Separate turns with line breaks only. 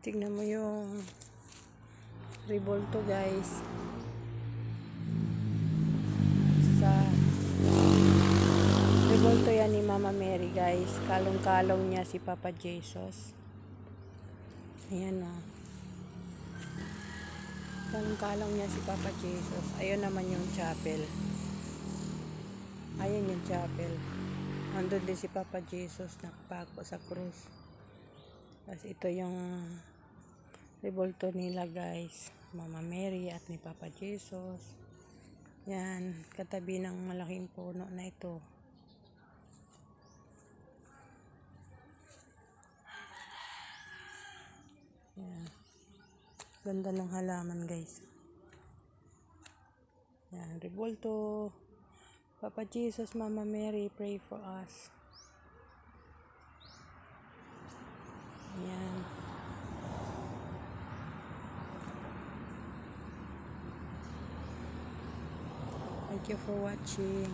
Tignan mo yung revolto, guys. Sa revolto yan ni Mama Mary, guys. Kalong-kalong niya si Papa Jesus. Ayan, o. Kalong-kalong niya si Papa Jesus. Ayun naman yung chapel. Ayun yung chapel. Andun din si Papa Jesus nakapako sa krus. Tapos ito yung revolto nila, guys. Mama Mary at ni Papa Jesus. Yan, katabi ng malaking puno na ito. Yan. Ganda ng halaman, guys. Yan, revolto. Papa Jesus, Mama Mary, pray for us. Yan. Thank you for watching.